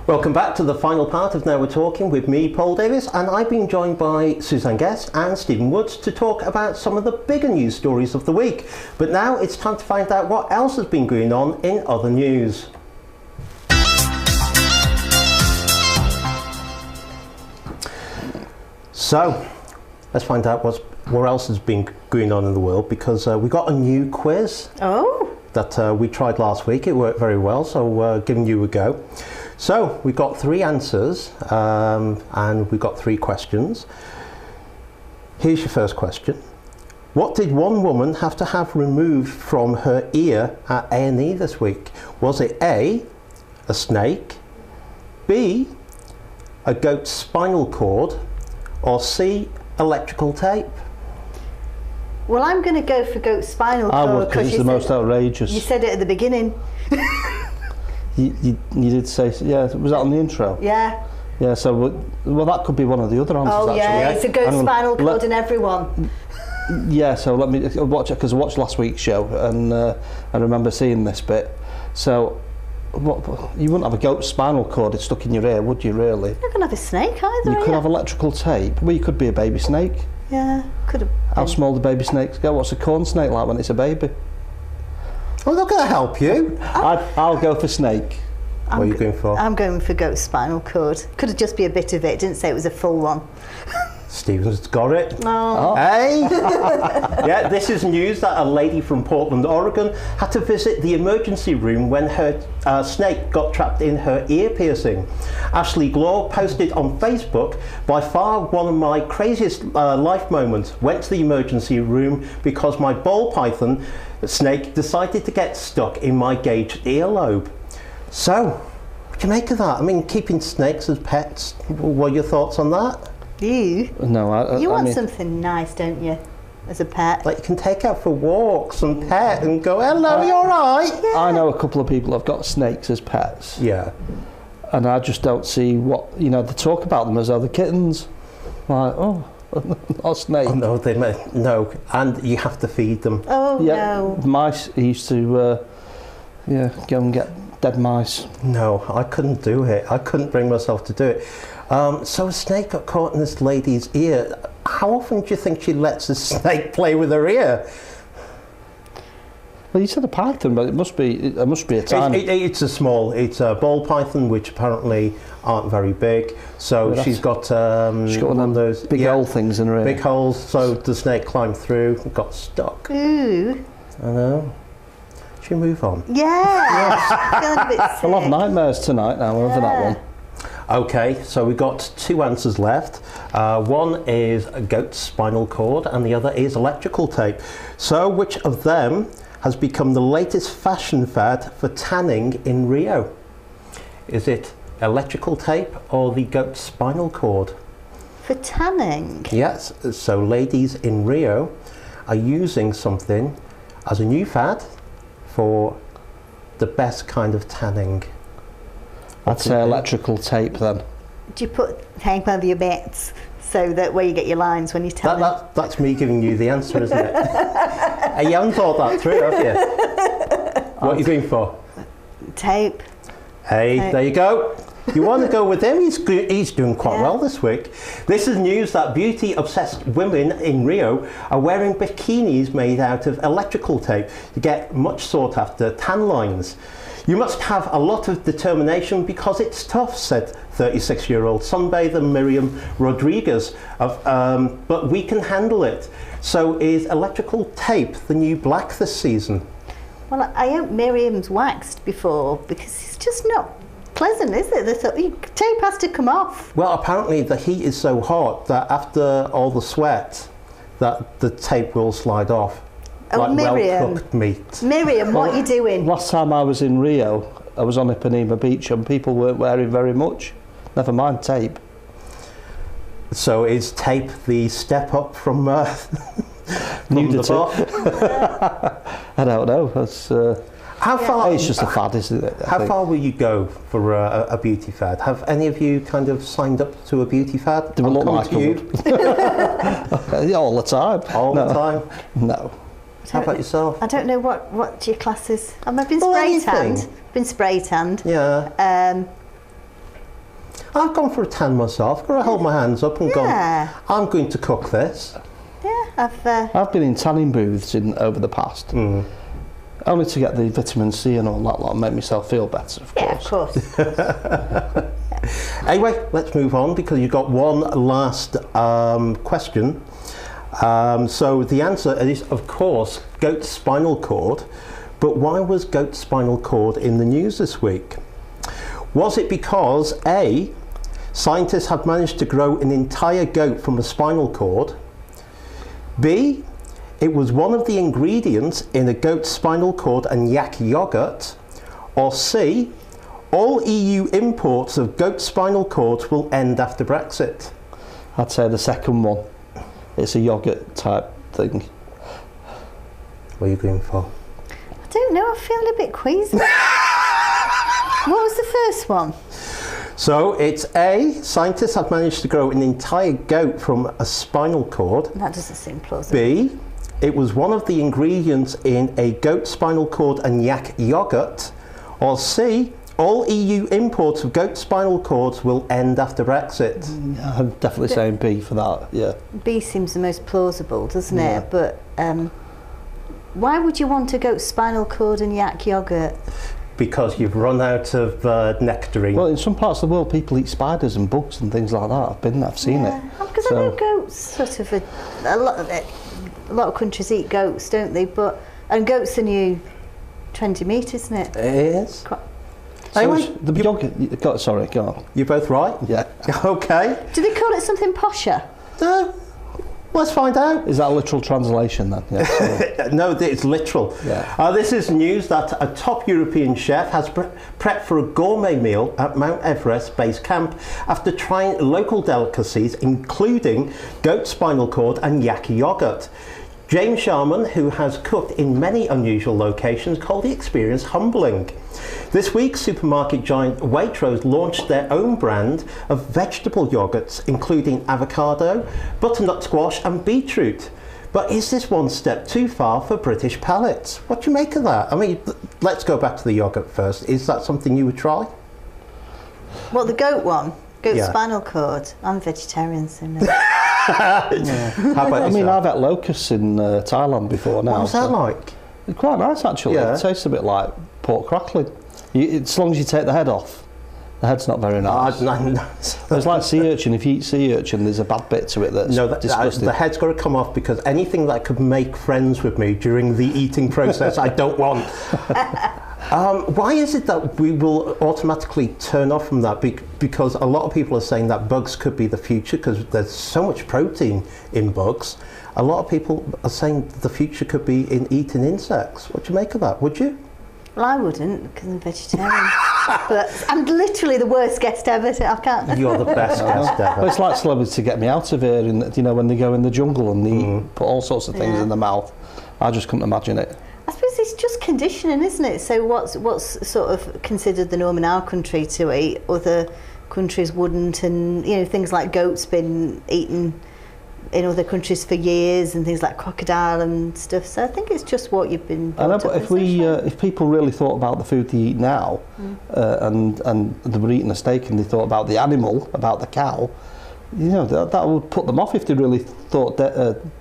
Welcome back to the final part of Now We're Talking with me, Paul Davis, and I've been joined by Suzanne Guest and Stephen Woods to talk about some of the bigger news stories of the week. But now it's time to find out what else has been going on in other news. So, let's find out what else has been going on in the world, because we got a new quiz that we tried last week. It worked very well, so we're giving you a go. So, we've got 3 answers and we've got 3 questions. Here's your first question. What did one woman have to have removed from her ear at A&E this week? Was it A, a snake, B, a goat's spinal cord, or C, electrical tape? Well, I'm going to go for goat's spinal cord. I would, because it's the most outrageous. You said it at the beginning. You did say, yeah, was that on the intro? Yeah. Yeah, so, well, that could be one of the other answers, actually. Yeah, it's a goat's spinal cord in everyone. Yeah, so let me watch it, because I watched last week's show, and I remember seeing this bit. So, you wouldn't have a goat's spinal cord stuck in your ear, would you, really? You're not going to have a snake either, You could have electrical tape. Well, you could be a baby snake. Yeah, could have. How small do baby snakes go? What's a corn snake like when it's a baby? Well, they're going to help you. I'll go for snake. What are you going for? I'm going for goat's spinal cord. Could have just be a bit of it. Didn't say it was a full one. Stephen's got it. Oh. Hey! Yeah, this is news that a lady from Portland, Oregon had to visit the emergency room when her snake got trapped in her ear piercing. Ashley Glore posted on Facebook, "By far one of my craziest life moments. Went to the emergency room because my ball python snake decided to get stuck in my gauged earlobe." So, what do you make of that? I mean, keeping snakes as pets, what are your thoughts on that? You? No, You want mean, something nice, don't you, as a pet? Like you can take out for walks and pet and go, hello, you alright? Yeah. I know a couple of people have got snakes as pets. Yeah. And I just don't see what, they talk about them as other kittens. Like, oh, not a snake. Oh, no, no, and you have to feed them. Oh, Yeah, no. mice used to, go and get dead mice. No, I couldn't do it. I couldn't bring myself to do it. So a snake got caught in this lady's ear. How often do you think she lets a snake play with her ear? Well, you said a python, but it must be a tiny. It's a ball python, which apparently aren't very big. So Well, she's got one of those big hole things in her ear. big holes. So the snake climbed through and got stuck. Ooh. I know. Should we move on? Yeah. Feeling a bit sick. I'll have nightmares tonight now over that one. Okay, so we've got 2 answers left. One is a goat's spinal cord and the other is electrical tape. So which of them has become the latest fashion fad for tanning in Rio? Is it electrical tape or the goat's spinal cord? For tanning? Yes, so ladies in Rio are using something as a new fad for the best kind of tanning. I'd say electrical tape then. Do you put tape over your bits so that where you get your lines when you tan? That's me giving you the answer, isn't it? Hey, you haven't thought that through, have you? What are you going for? Tape. Hey, there you go. You want to go with him? He's doing quite well this week. This is news that beauty-obsessed women in Rio are wearing bikinis made out of electrical tape to get much sought-after tan lines. You must have a lot of determination because it's tough, said 36-year-old sunbather Miriam Rodriguez. But we can handle it. So is electrical tape the new black this season? Well, I hope Miriam's waxed before because it's just not pleasant, is it? Tape has to come off. Well, apparently the heat is so hot that after all the sweat, that the tape will slide off. Oh, like Miriam. well-cooked meat. Miriam, what are you doing? Last time I was in Rio, I was on Ipanema Beach and people weren't wearing very much. Never mind tape. So is tape the step up from Nudity. the I don't know. That's, How far? it's just a fad, isn't it? How far will you go for a beauty fad? Have any of you kind of signed up to a beauty fad? Do we look Come like to you all the time? all No. the time? No. How about yourself? I don't know what your class is. I've been Well, spray anything. tanned. Been spray tanned. Yeah. I've gone for a 10 myself. I've got to hold my hands up and Yeah. gone, I'm going to cook this. Yeah, I've been in tanning booths over the past, only to get the vitamin C and all that lot and make myself feel better, of course. of course. Anyway, let's move on because you've got one last question. So the answer is, of course, goat spinal cord. But why was goat spinal cord in the news this week? Was it because A, scientists had managed to grow an entire goat from a spinal cord? B, it was one of the ingredients in a goat spinal cord and yak yogurt? Or C, all EU imports of goat spinal cords will end after Brexit? I'd say the second one. It's a yoghurt type thing. What are you going for? I don't know, I'm feeling a bit queasy. What was the first one? So it's A, scientists have managed to grow an entire goat from a spinal cord. That doesn't seem plausible. B, it was one of the ingredients in a goat spinal cord and yak yogurt. Or C, all EU imports of goat spinal cords will end after Brexit. I'm definitely saying B for that, yeah. B seems the most plausible, doesn't it? But why would you want a goat spinal cord and yak yogurt? Because you've run out of nectarine. Well, in some parts of the world, people eat spiders and bugs and things like that. I've been there, I've seen it. Because I know goats, sort of a lot of it. A lot of countries eat goats, don't they? And goats are new trendy meat, isn't it? It is. Anyway, the yogurt. Sorry, go on. You're both right? Yeah. Okay. Do they call it something posher? No. Let's find out. Is that a literal translation then? Yeah, no, it's literal. Yeah. This is news that a top European chef has prepped for a gourmet meal at Mount Everest Base Camp after trying local delicacies, including goat spinal cord and yak yogurt. James Sharman, who has cooked in many unusual locations, called the experience humbling. This week, supermarket giant Waitrose launched their own brand of vegetable yogurts, including avocado, butternut squash and beetroot. But is this one step too far for British palates? What do you make of that? I mean, let's go back to the yogurt first. Is that something you would try? Well, the goat one, goat Yeah. spinal cord. I'm vegetarian, so no. How about I mean, yourself? I've had locusts in Thailand before now. What was that like? They're quite nice, actually. Yeah. It tastes a bit like pork crackling. As long as you take the head off, the head's not very nice. It's like sea urchin. If you eat sea urchin, there's a bad bit to it that's disgusting. The head's got to come off because anything that could make friends with me during the eating process, I don't want. Why is it that we will automatically turn off from that? Because a lot of people are saying that bugs could be the future because there's so much protein in bugs. A lot of people are saying the future could be in eating insects. What do you make of that? Would you? Well, I wouldn't because I'm vegetarian. But I'm literally the worst guest ever. So I can't. You're the best guest Well, ever. it's like celebrity to get me out of here. And you know, when they go in the jungle and they put all sorts of things in their mouth, I just couldn't imagine it. I suppose it's just conditioning, isn't it? So what's sort of considered the norm in our country to eat, other countries wouldn't, and you know things like goat's been eaten in other countries for years, and things like crocodile and stuff. So I think it's just what you've been. I know, but if people really thought about the food they eat now, and they were eating a steak and they thought about the animal, about the cow, you know, that would put them off if they really thought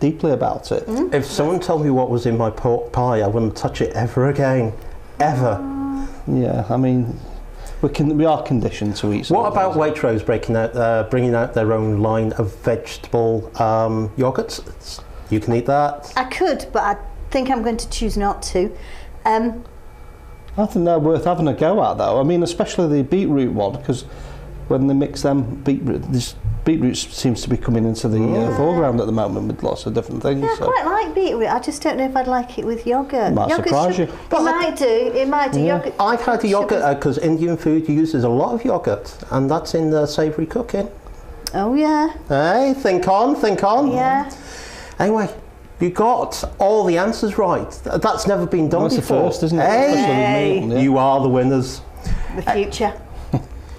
deeply about it. If someone told me what was in my pork pie, I wouldn't touch it ever again. Ever. Yeah, I mean, we are conditioned to eat. What about Waitrose bringing out their own line of vegetable yogurts? You can eat that. I could, but I think I'm going to choose not to. I think they're worth having a go at, though. I mean, especially the beetroot one, because when they mix them, beetroot seems to be coming into the foreground at the moment with lots of different things. Yeah, I quite like beetroot. I just don't know if I'd like it with yogurt. Might surprise you. It might do. Yeah. Yogurt. I've had yogurt because Indian food uses a lot of yogurt, and that's in savoury cooking. Oh yeah. Hey, think on. Yeah. Anyway, you got all the answers right. That's never been done That's before. the first, isn't it? Hey, Especially with meal, yeah. You are the winners. The future.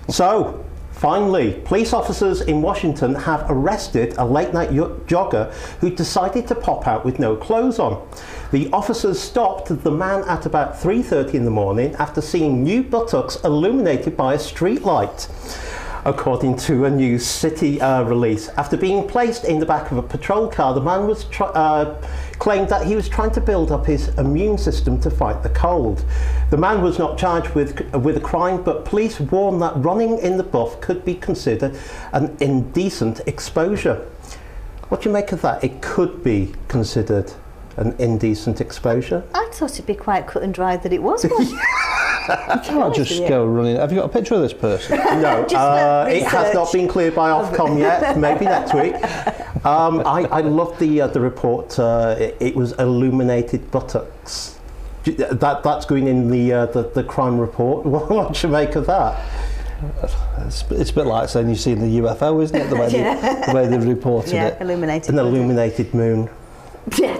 So, finally, police officers in Washington have arrested a late-night jogger who decided to pop out with no clothes on. The officers stopped the man at about 3:30 in the morning after seeing nude buttocks illuminated by a street light. According to a new City release, after being placed in the back of a patrol car, the man was claimed that he was trying to build up his immune system to fight the cold. The man was not charged with a crime, but police warned that running in the buff could be considered an indecent exposure. What do you make of that? It could be considered an indecent exposure? I thought it'd be quite cut and dry that it was one. You can't just go running. Have you got a picture of this person? No, it has not been cleared by Ofcom yet. Maybe next week. I loved the report. It was illuminated buttocks. That's going in the crime report. What do you make of that? It's a bit like saying you've seen the UFO, isn't it? The way they've reported it. Illuminated. An illuminated moon. Yeah.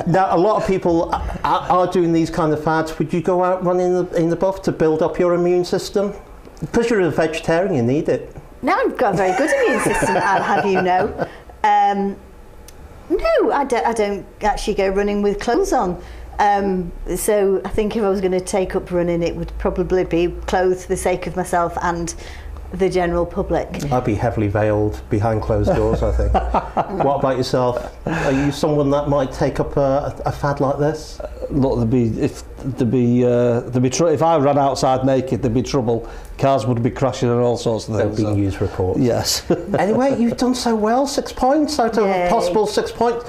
Now, a lot of people are doing these kind of fads. Would you go out running in the buff to build up your immune system? Because you're a vegetarian, you need it. No, I've got a very good immune system, I'll have you know. No, I don't actually go running with clothes on. So I think if I was going to take up running, it would probably be clothes for the sake of myself and the general public. I'd be heavily veiled behind closed doors, I think. What about yourself? Are you someone that might take up a fad like this? Look, if I ran outside naked, there'd be trouble. Cars would be crashing and all sorts of things. There'll be news reports. Yes. Anyway, you've done so well. 6 points out of a possible 6 points.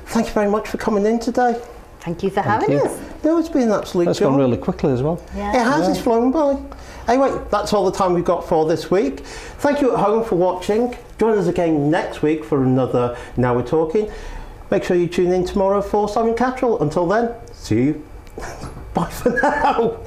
Thank you very much for coming in today. Thank you for having us. No, it's been an absolute joy. It's gone really quickly as well. Yeah. It has, it's flown by. Anyway, that's all the time we've got for this week. Thank you at home for watching. Join us again next week for another Now We're Talking. Make sure you tune in tomorrow for Simon Cattrall. Until then, see you. Bye for now.